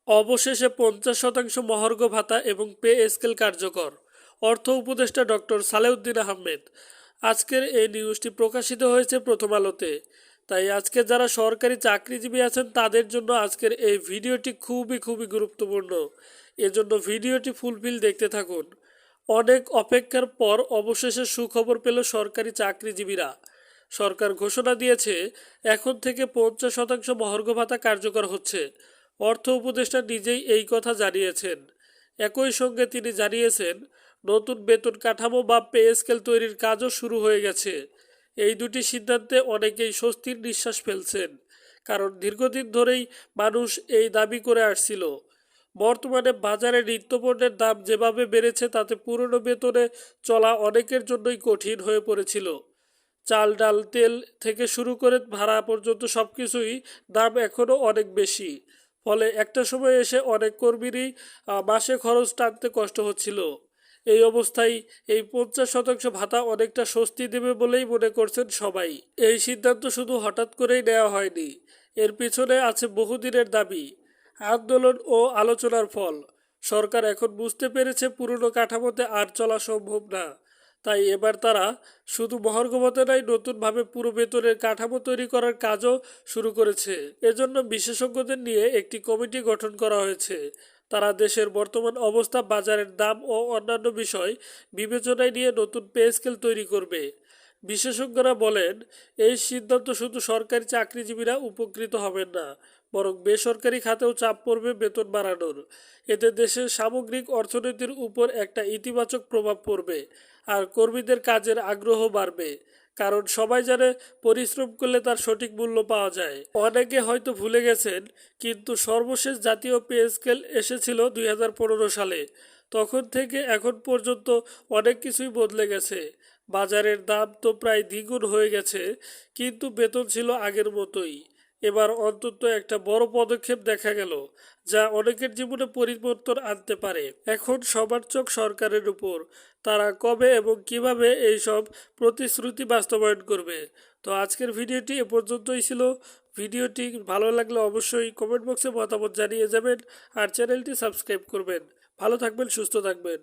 অবশেষে 50% মহার্ঘ ভাতা এবং পে স্কেল কার্যকর। অর্থ উপদেষ্টা ডক্টর সালেউদ্দিন আহমেদ। আজকের এই নিউজটি প্রকাশিত হয়েছে প্রথম আলোতে। তাই আজকে যারা সরকারি চাকরিজীবী আছেন তাদের জন্য আজকের এই ভিডিওটি খুবই গুরুত্বপূর্ণ। এজন্য ভিডিওটি ফুলফিল দেখতে থাকুন। অনেক অপেক্ষার পর অবশেষে সুখবর পেল সরকারি চাকরিজীবীরা। সরকার ঘোষণা দিয়েছে এখন থেকে 50% মহার্ঘ ভাতা কার্যকর হচ্ছে। অর্থ উপদেষ্টা নিজেই এই কথা জানিয়েছেন। একই সঙ্গে তিনি জানিয়েছেন নতুন বেতন কাঠামো বা পে স্কেল তৈরির কাজও শুরু হয়ে গেছে। এই দুটি সিদ্ধান্তে অনেকেই স্বস্তির নিঃশ্বাস ফেলছেন, কারণ দীর্ঘদিন ধরেই মানুষ এই দাবি করে আসছিল। বর্তমানে বাজারে নিত্যপণ্যের দাম যেভাবে বেড়েছে তাতে পুরনো বেতনে চলা অনেকের জন্যই কঠিন হয়ে পড়েছিল। চাল ডাল তেল থেকে শুরু করে ভাড়া পর্যন্ত সবকিছুই দাম এখনও অনেক বেশি। ফলে একটা সময় এসে অনেক কর্মীরই মাসে খরচ টানতে কষ্ট হচ্ছিল। এই অবস্থায় এই 50% ভাতা অনেকটা স্বস্তি দেবে বলেই মনে করছেন সবাই। এই সিদ্ধান্ত শুধু হঠাৎ করেই নেওয়া হয়নি, এর পিছনে আছে বহুদিনের দাবি, আন্দোলন ও আলোচনার ফল। সরকার এখন বুঝতে পেরেছে পুরনো কাঠামোতে আর চলা সম্ভব না। তাই এবার তারা শুধু মহার্ঘ ভাতা নয়, নতুনভাবে পুরো বেতনের কাঠামো তৈরি করার কাজও শুরু করেছে। এজন্য বিশেষজ্ঞদের নিয়ে একটি কমিটি গঠন করা হয়েছে। তারা দেশের বর্তমান অবস্থা, বাজারের দাম ও অন্যান্য বিষয় বিবেচনায় নিয়ে নতুন পে স্কেল তৈরি করবে। বিশেষজ্ঞরা বলেন এই সিদ্ধান্ত শুধু সরকারি চাকরিজীবীরা উপকৃত হবেন না, বরং বেসরকারি খাতেও চাপ পড়বে বেতন বাড়ানোর। এতে দেশের সামগ্রিক অর্থনীতির উপর একটা ইতিবাচক প্রভাব পড়বে, আর কর্মীদের কাজের আগ্রহ বাড়বে। কারণ সবাই জানে পরিশ্রম করলে তার সঠিক মূল্য পাওয়া যায়। অনেকে হয়তো ভুলে গেছেন, কিন্তু সর্বশেষ জাতীয় পে স্কেল এসেছিল 2015 সালে। তখন থেকে এখন পর্যন্ত অনেক কিছুই বদলে গেছে। বাজারের দাম তো প্রায় দ্বিগুণ হয়ে গেছে, কিন্তু বেতন ছিল আগের মতোই। এবার অন্তত একটা বড় পদক্ষেপ দেখা গেল, যা অনেকের জীবনে পরিবর্তন আনতে পারে। এখন সবার চোখ সরকারের উপর, তারা কবে এবং কিভাবে এইসব প্রতিশ্রুতি বাস্তবায়ন করবে। তো আজকের ভিডিওটি এ পর্যন্তই ছিল। ভিডিওটি ভালো লাগলে অবশ্যই কমেন্ট বক্সে মতামত জানিয়ে যাবেন, আর চ্যানেলটি সাবস্ক্রাইব করবেন। ভালো থাকবেন, সুস্থ থাকবেন।